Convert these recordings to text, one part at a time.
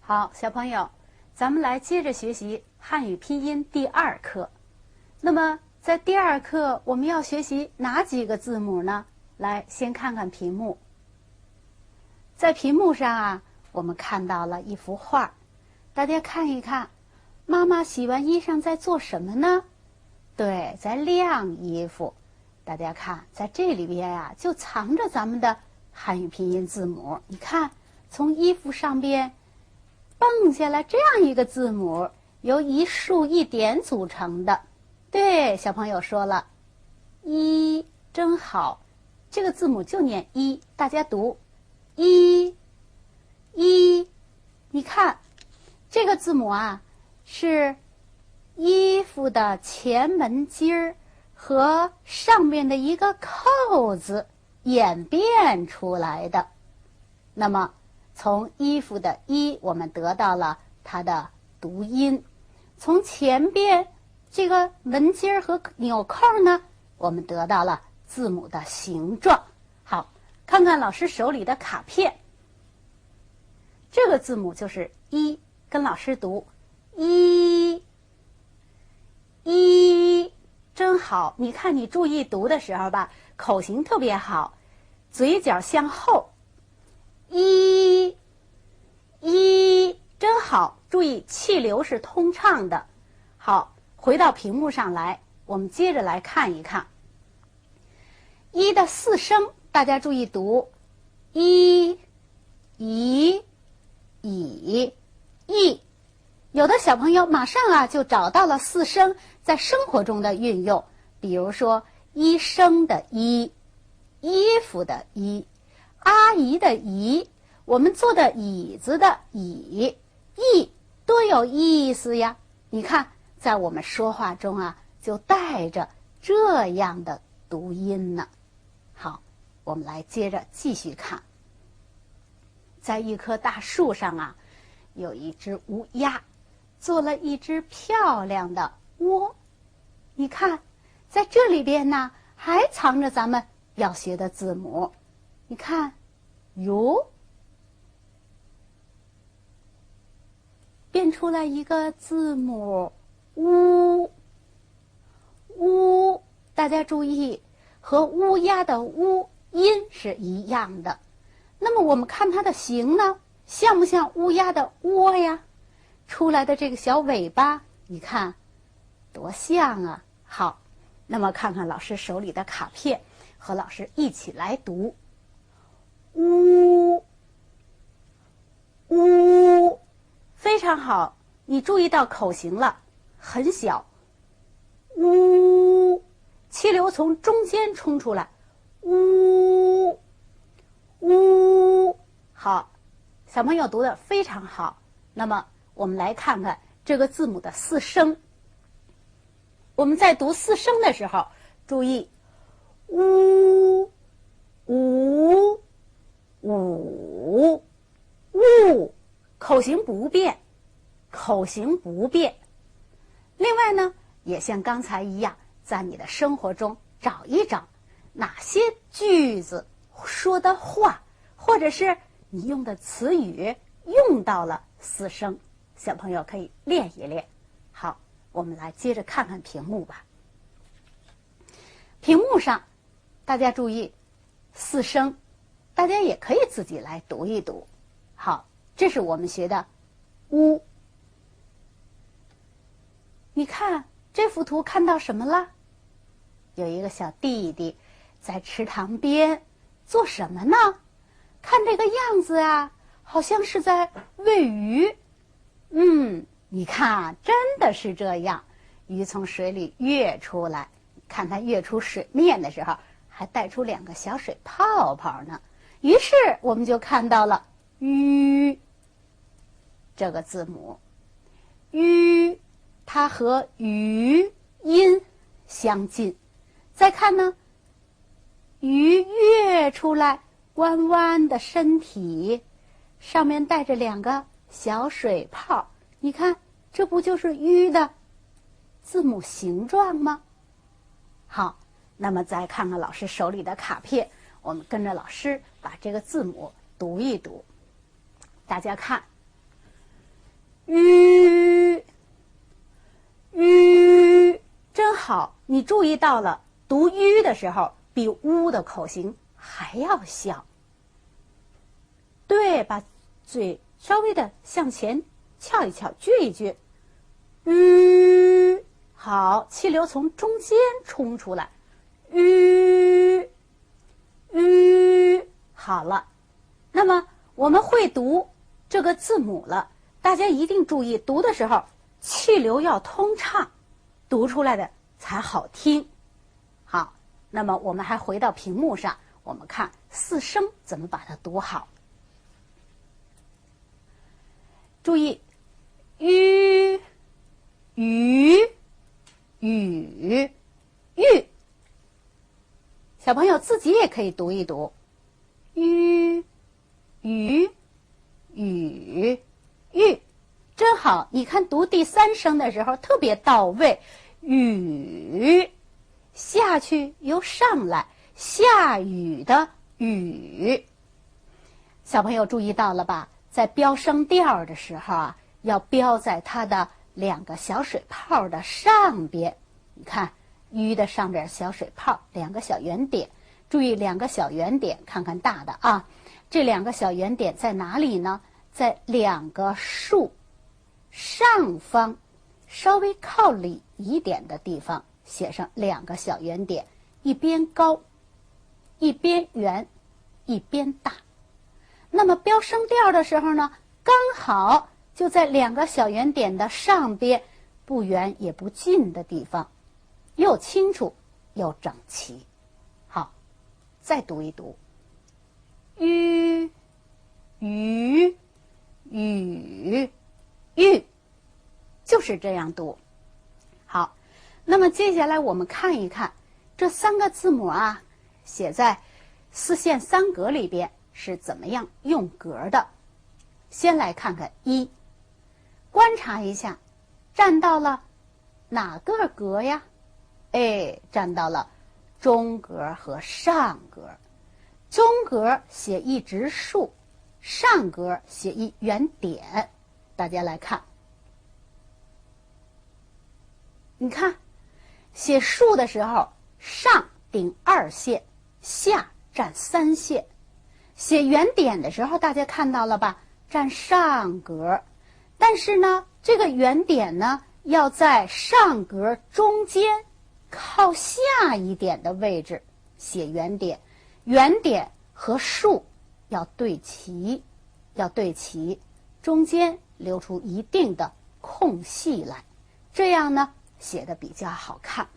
好，小朋友，咱们来接着学习汉语拼音第2课。那么在第2课，我们要学习哪几个字母呢？来，先看看屏幕。在屏幕上啊，我们看到了一幅画，大家看一看，妈妈洗完衣裳在做什么呢？对，在晾衣服。大家看，在这里边啊，就藏着咱们的汉语拼音字母。你看，从衣服上边蹦下来这样一个字母，由一竖一点组成的。对，小朋友说了，一，真好。这个字母就念一，大家读一。你看，这个字母啊，是衣服的前门襟儿和上面的一个扣子演变出来的。那么从衣服的一，我们得到了它的读音；从前边这个门襟儿和纽扣呢，我们得到了字母的形状。好，看看老师手里的卡片，这个字母就是一，跟老师读一，真好。你看你注意读的时候吧，口型特别好，嘴角向后。一，真好，注意气流是通畅的。好，回到屏幕上来，我们接着来看一看一的4声，大家注意读一、以、以、意。有的小朋友马上啊就找到了4声在生活中的运用，比如说医生的医、衣服的衣、阿姨的姨、我们坐的椅子的椅，意多有意思呀！你看，在我们说话中啊，就带着这样的读音呢。好，我们来接着继续看，在一棵大树上啊，有一只乌鸦，做了一只漂亮的窝。你看，在这里边呢，还藏着咱们要学的字母。你看，哟，变出来一个字母乌。乌，大家注意，和乌鸦的乌音是一样的。那么我们看它的形呢，像不像乌鸦的窝呀？出来的这个小尾巴，你看多像啊！好，那么看看老师手里的卡片，和老师一起来读乌，乌，非常好，你注意到口型了，很小，乌，气流从中间冲出来，乌，乌，好，小朋友读得非常好。那么我们来看看这个字母的4声。我们在读4声的时候，注意呜、五、五、呜，口型不变，口型不变。另外呢，也像刚才一样，在你的生活中找一找哪些句子说的话，或者是你用的词语用到了4声，小朋友可以练一练。好，我们来接着看看屏幕吧。屏幕上，大家注意4声，大家也可以自己来读一读。好，这是我们学的乌。你看这幅图看到什么了？有一个小弟弟在池塘边做什么呢？看这个样子啊，好像是在喂鱼。你看，真的是这样，鱼从水里跃出来，看它跃出水面的时候，还带出2个小水泡泡呢。于是我们就看到了鱼这个字母，鱼它和鱼音相近。再看呢，鱼跃出来，弯弯的身体，上面带着2个小水泡，你看，这不就是鱼的字母形状吗？好，那么再看看老师手里的卡片，我们跟着老师把这个字母读一读。大家看，吁，吁，真好！你注意到了，读吁的时候比呜的口型还要小。对，把嘴稍微的向前翘一翘，撅一撅。吁，好，气流从中间冲出来。吁，吁，好了。那么我们会读这个字母了，大家一定注意，读的时候气流要通畅，读出来的才好听。好，那么我们还回到屏幕上，我们看四声怎么把它读好。注意，吁、雨、雨、玉。小朋友自己也可以读一读，吁、雨、雨、玉，真好！你看读第三声的时候特别到位，雨下去又上来，下雨的雨。小朋友注意到了吧？在标声调的时候啊，要标在它的两个小水泡的上边。你看，吁的上边小水泡，两个小圆点。注意两个小圆点，看看大的啊。这两个小圆点在哪里呢？在两个竖上方稍微靠里一点的地方写上两个小圆点，一边高，一边圆，一边大。那么标声调的时候呢，刚好就在两个小圆点的上边，不远也不近的地方，又清楚又整齐。好，再读一读，吁、雨、雨、玉，就是这样读。好，那么接下来我们看一看这三个字母啊，写在四线三格里边是怎么样用格的。先来看看一，观察一下，站到了哪个格呀？哎，站到了中格和上格。中格写一直竖，上格写一圆点。大家来看，你看写竖的时候，上顶2线，下占3线。写圆点的时候，大家看到了吧？占上格。但是呢，这个圆点呢，要在上格中间靠下一点的位置写圆点。圆点和竖要对齐，中间留出一定的空隙来，这样呢写的比较好看。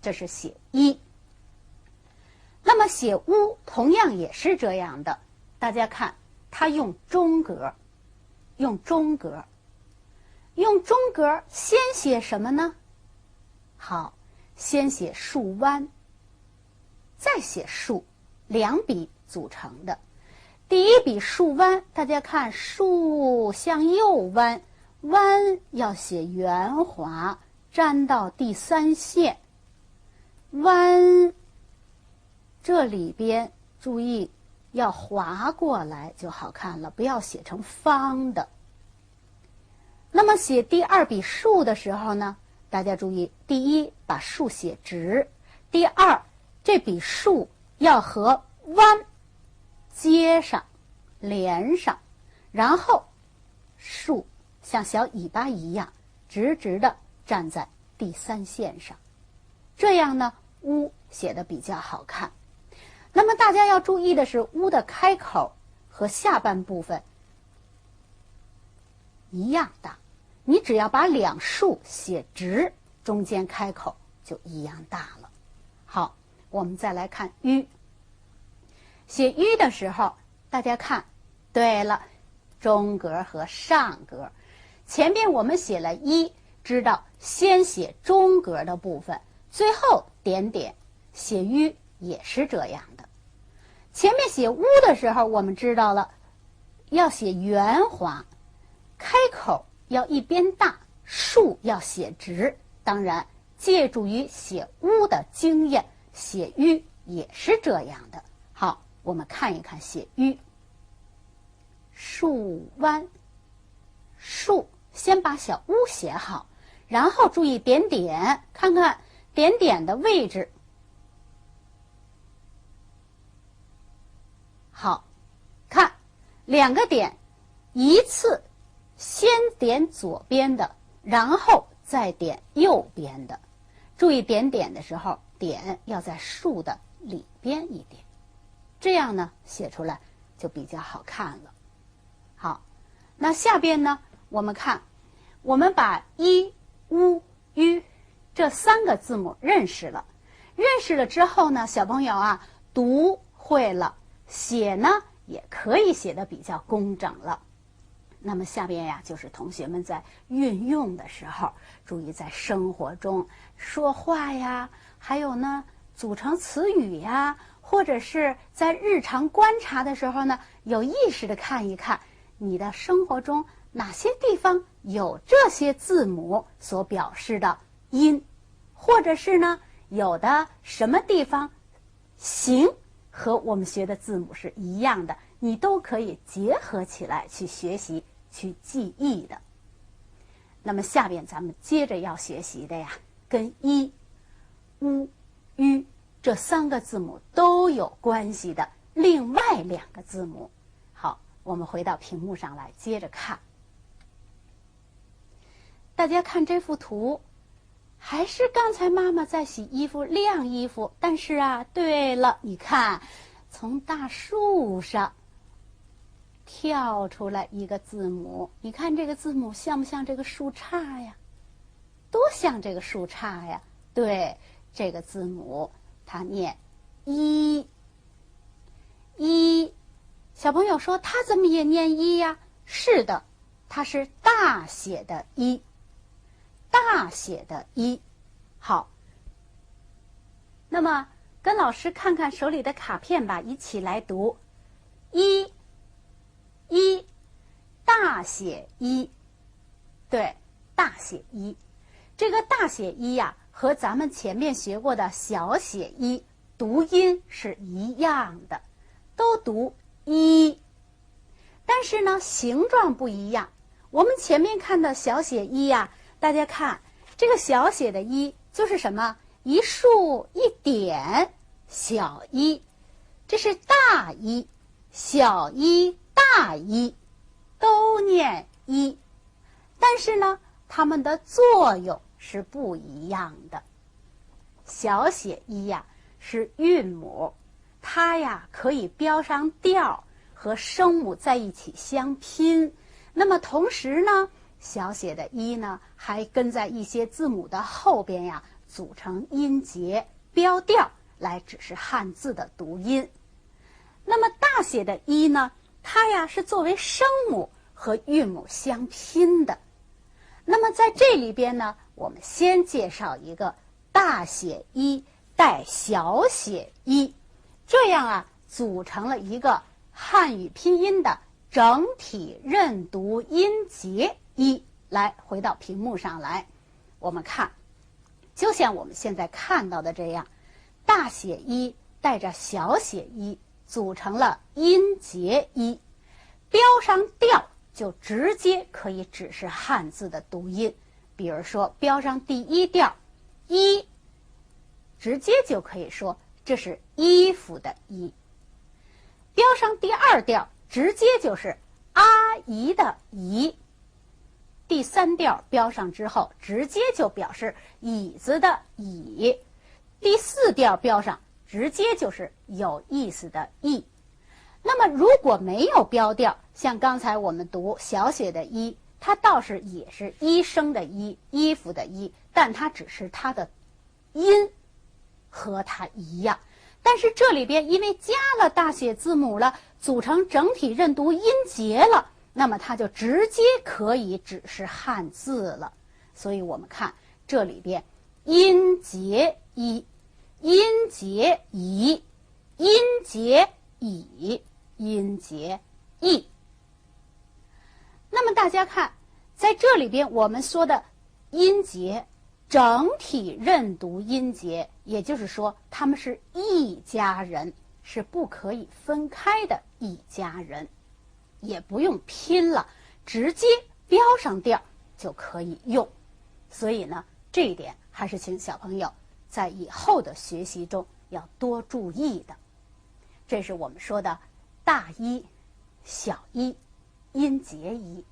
这是写一。那么写乌同样也是这样的，大家看它用中格，用中格先写什么呢？好，先写竖弯，再写竖，两笔组成的。第一笔竖弯，大家看竖向右弯，弯要写圆滑，粘到第3线。弯这里边注意要滑过来就好看了，不要写成方的。那么写第二笔竖的时候呢，大家注意，第一把竖写直，第二这笔竖要和弯接上连上，然后竖像小尾巴一样直直的站在第3线上，这样呢乌写的比较好看。那么大家要注意的是，乌的开口和下半部分一样大，你只要把两竖写直，中间开口就一样大了。好，我们再来看吁。写吁的时候，大家看，对了，中格和上格。前边我们写了一，知道先写中格的部分，最后点点。写吁也是这样的。前面写乌的时候，我们知道了要写圆滑，开口要一边大，竖要写直。当然借助于写乌的经验，写吁也是这样的。好，我们看一看写吁。竖弯，竖先把小屋写好，然后注意点点，看看点点的位置。好，看2个点，一次先点左边的，然后再点右边的。注意点点的时候，点要在树的里边一点，这样呢写出来就比较好看了。好，那下边呢，我们看，我们把一、乌、吁这3个字母认识了。认识了之后呢，小朋友啊，读会了，写呢也可以写得比较工整了。那么下边呀，就是同学们在运用的时候，注意在生活中说话呀，还有呢组成词语呀，或者是在日常观察的时候呢，有意识地看一看你的生活中哪些地方有这些字母所表示的音，或者是呢有的什么地方形和我们学的字母是一样的，你都可以结合起来去学习去记忆的。那么下边咱们接着要学习的呀，跟一、乌、吁这3个字母都有关系的另外2个字母。好，我们回到屏幕上来接着看。大家看这幅图，还是刚才妈妈在洗衣服晾衣服，但是啊，对了，你看从大树上跳出来一个字母，你看这个字母像不像这个树杈呀？多像这个树杈呀！对，这个字母它念一。一，小朋友说它怎么也念一呀？是的，它是大写的一，大写的一。好，那么跟老师看看手里的卡片吧，一起来读一。一，大写一，对，大写一。这个大写一呀，和咱们前面学过的小写一读音是一样的，都读一，但是呢形状不一样。我们前面看的小写一呀，大家看这个小写的一就是什么？一竖一点，小一，这是大一，小一大一都念一，但是呢它们的作用是不一样的。小写一呀是韵母，它呀可以标上调，和声母在一起相拼。那么同时呢，小写的一呢还跟在一些字母的后边呀，组成音节标调，来指示汉字的读音。那么大写的一呢，它呀是作为声母和韵母相拼的。那么在这里边呢，我们先介绍一个大写一带小写一，这样啊组成了一个汉语拼音的整体认读音节一。来，回到屏幕上来，我们看，就像我们现在看到的这样，大写一带着小写一，组成了音节一，标上调就直接可以指示汉字的读音。比如说标上第一调一，直接就可以说这是衣服的衣。标上第二调直接就是阿姨的姨。第3调标上之后直接就表示椅子的椅。第4调标上直接就是有意思的意。那么如果没有标调，像刚才我们读小写的一，它倒是也是医生的医，衣服的衣，但它只是它的音和它一样。但是这里边因为加了大写字母了，组成整体认读音节了，那么它就直接可以指示汉字了。所以我们看这里边音节一，音节乙，音节乙，音节义。那么大家看，在这里边我们说的音节整体认读音节，也就是说他们是一家人，是不可以分开的一家人，也不用拼了，直接标上调就可以用。所以呢，这一点还是请小朋友在以后的学习中要多注意的。这是我们说的大一、小一、音节一。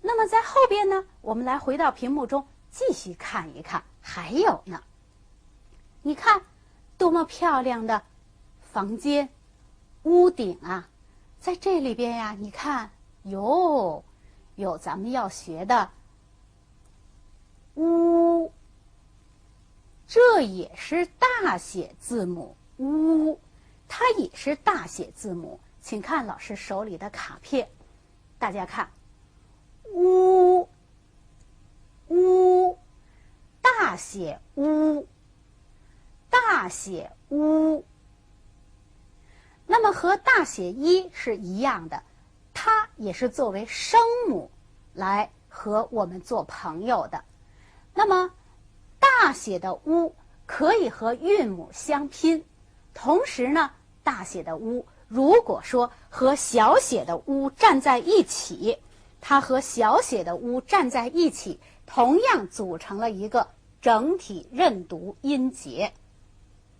那么在后边呢，我们来回到屏幕中继续看一看，还有呢。你看多么漂亮的房间、屋顶啊！在这里边呀，你看有咱们要学的屋，这也是大写字母屋，它也是大写字母。请看老师手里的卡片，大家看，屋，屋，大写屋，大写屋。那么和大写一是一样的，它也是作为声母来和我们做朋友的。那么大写的乌可以和韵母相拼，同时呢，大写的乌如果说和小写的乌站在一起，它和小写的乌站在一起，同样组成了一个整体认读音节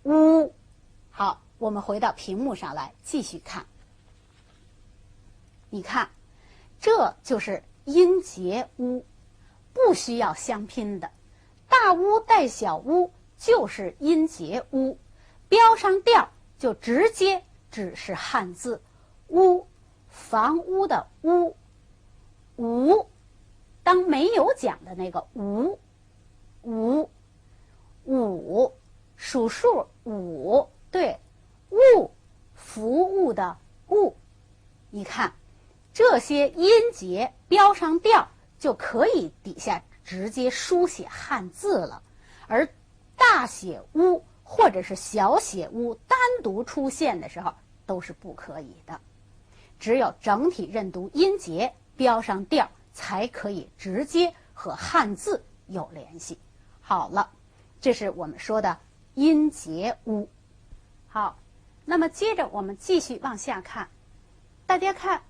乌。好，我们回到屏幕上来继续看。你看，这就是音节乌，不需要相拼的。大乌带小乌就是音节乌，标上调就直接只是汉字屋，房屋的屋，五，当没有讲的那个五，五，数数五，对，务，服务的务。你看这些音节标上调就可以底下直接书写汉字了，而大写乌或者是小写乌单独出现的时候都是不可以的，只有整体认读音节标上调才可以直接和汉字有联系。好了，这是我们说的音节乌。好，那么接着我们继续往下看，大家看，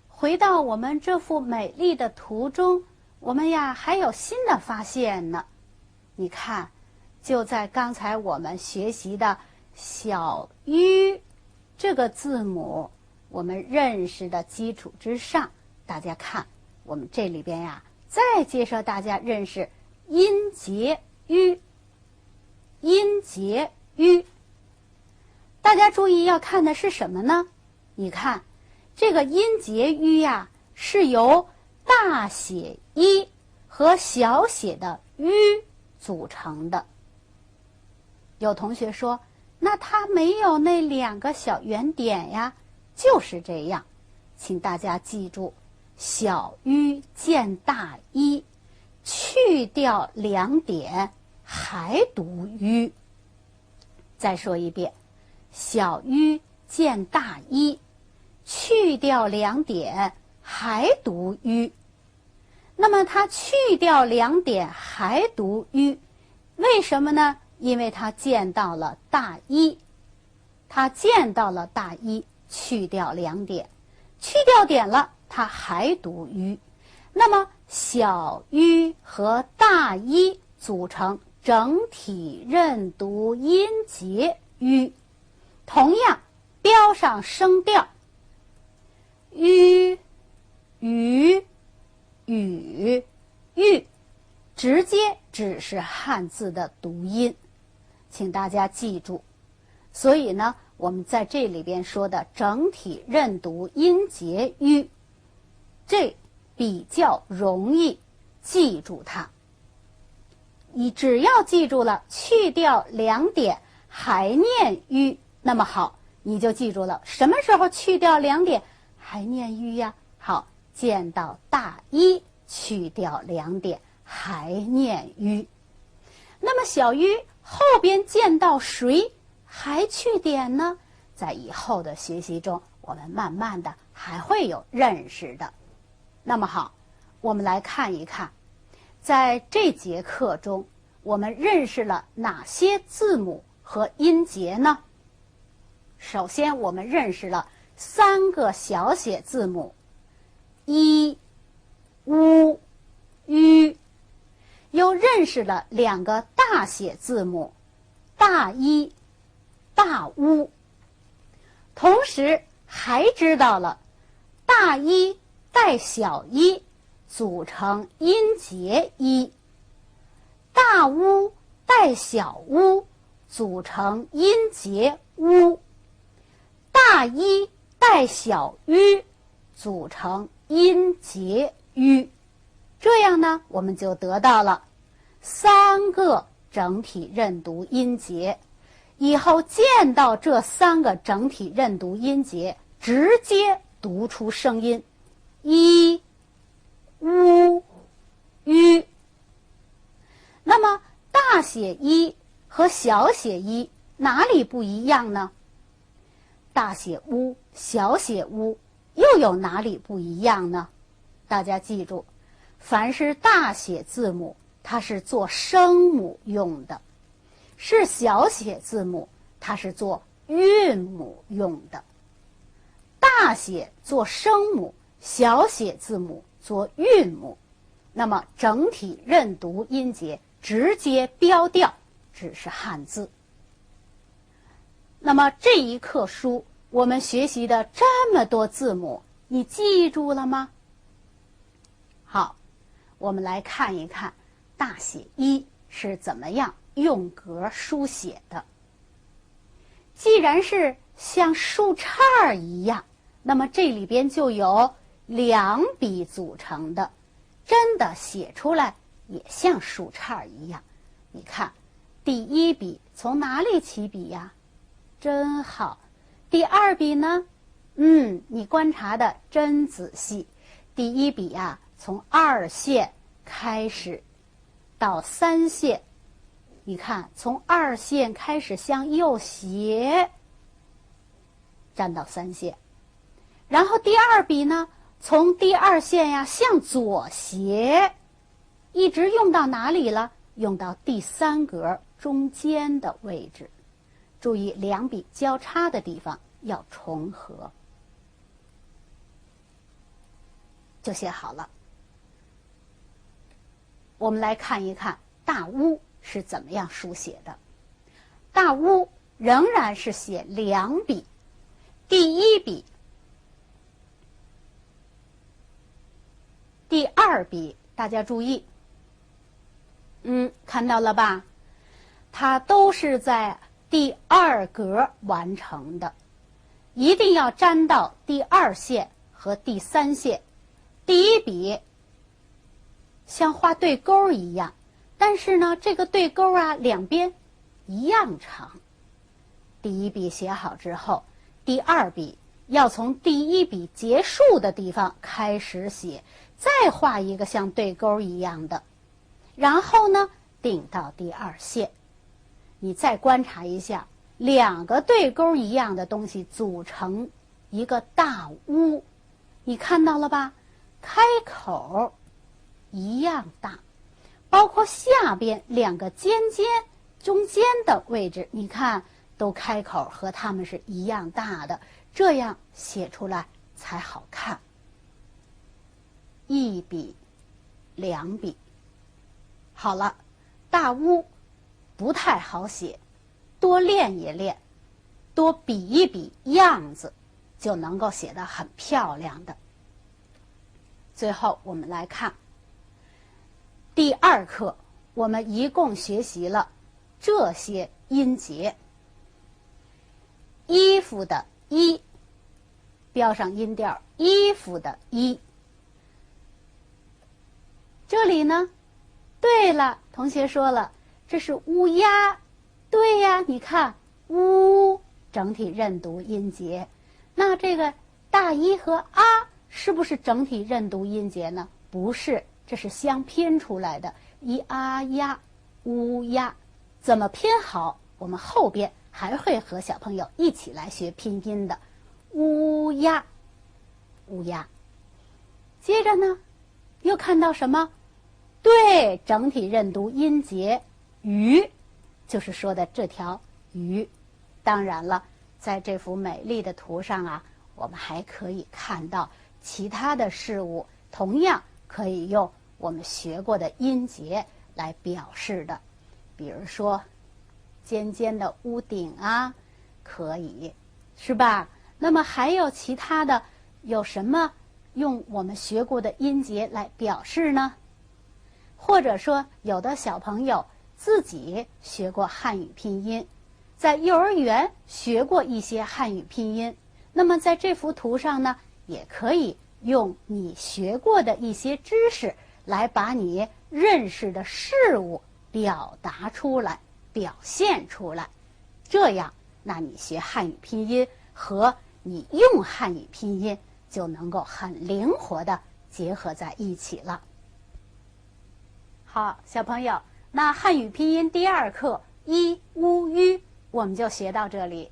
回到我们这幅美丽的图中，我们呀还有新的发现呢。你看，就在刚才我们学习的小于这个字母我们认识的基础之上，大家看我们这里边呀再介绍大家认识音节于。音节于，大家注意要看的是什么呢？你看这个音节于呀是由大写一和小写的于组成的。有同学说，那它没有那两个小圆点呀？就是这样，请大家记住，小于见大一，去掉两点还读于。再说一遍，小于见大一，去掉两点还读于。那么它去掉两点还读于，为什么呢？因为它见到了大一，它见到了大一，去掉两点，去掉点了，它还读于。那么小于和大一组成整体认读音节于，同样标上声调，于、语、语、玉，直接只是汉字的读音，请大家记住。所以呢，我们在这里边说的整体认读音节于，这比较容易记住它。你只要记住了去掉两点还念于，那么好，你就记住了什么时候去掉两点还念于呀？好，见到大一去掉两点还念于。那么小于后边见到谁还去点呢？在以后的学习中，我们慢慢的还会有认识的。那么好，我们来看一看，在这节课中，我们认识了哪些字母和音节呢？首先，我们认识了三个小写字母：一、乌、吁，又认识了两个大写字母大一、大乌，同时还知道了大一带小一组成音节一，大乌带小乌组成音节乌，大一带小吁组成音节吁。这样呢，我们就得到了3个整体认读音节。以后见到这3个整体认读音节，直接读出声音一、乌、吁。那么大写一和小写一哪里不一样呢？大写乌、小写乌又有哪里不一样呢？大家记住，凡是大写字母，它是做声母用的；是小写字母，它是做韵母用的。大写做声母，小写字母做韵母。那么整体认读音节直接标调，只是汉字。那么这一课书我们学习的这么多字母，你记住了吗？好，我们来看一看大写一是怎么样用格书写的。既然是像树杈一样，那么这里边就有2笔组成的，真的写出来也像树杈一样。你看，第1笔从哪里起笔呀？真好。第2笔呢？你观察的真仔细。第1笔呀，从2线开始到3线，你看，从2线开始向右斜，站到3线。然后第2笔呢，从第2线呀向左斜，一直用到哪里了？用到第3格中间的位置。注意2笔交叉的地方要重合，就写好了。我们来看一看大乌是怎么样书写的。大乌仍然是写2笔，第1笔、第2笔，大家注意，看到了吧？它都是在第2格完成的，一定要粘到第2线和第3线。第1笔像画对勾一样，但是呢，这个对勾啊两边一样长。第1笔写好之后，第2笔要从第1笔结束的地方开始写，再画一个像对勾一样的，然后呢顶到第2线。你再观察一下，2个对勾一样的东西组成一个大乌，你看到了吧？开口一样大，包括下边2个尖尖中间的位置，你看都开口和它们是一样大的，这样写出来才好看。1笔、2笔，好了，大乌不太好写，多练一练，多比一比样子，就能够写得很漂亮的。最后我们来看第2课，我们一共学习了这些音节。衣服的衣，标上音调，衣服的衣。这里呢，对了，同学说了，这是乌鸦。对呀，你看乌整体认读音节，那这个大一和啊是不是整体认读音节呢？不是，这是相拼出来的，一啊呀乌鸦。怎么拼好，我们后边还会和小朋友一起来学拼音的。乌鸦，乌鸦。接着呢，又看到什么？对，整体认读音节鱼，就是说的这条鱼。当然了，在这幅美丽的图上啊，我们还可以看到其他的事物，同样可以用我们学过的音节来表示的。比如说尖尖的屋顶啊，可以，是吧？那么还有其他的，有什么用我们学过的音节来表示呢？或者说有的小朋友自己学过汉语拼音，在幼儿园学过一些汉语拼音，那么在这幅图上呢，也可以用你学过的一些知识来把你认识的事物表达出来，表现出来。这样，那你学汉语拼音和你用汉语拼音就能够很灵活地结合在一起了。好，小朋友，那汉语拼音第2课一、乌、吁我们就学到这里。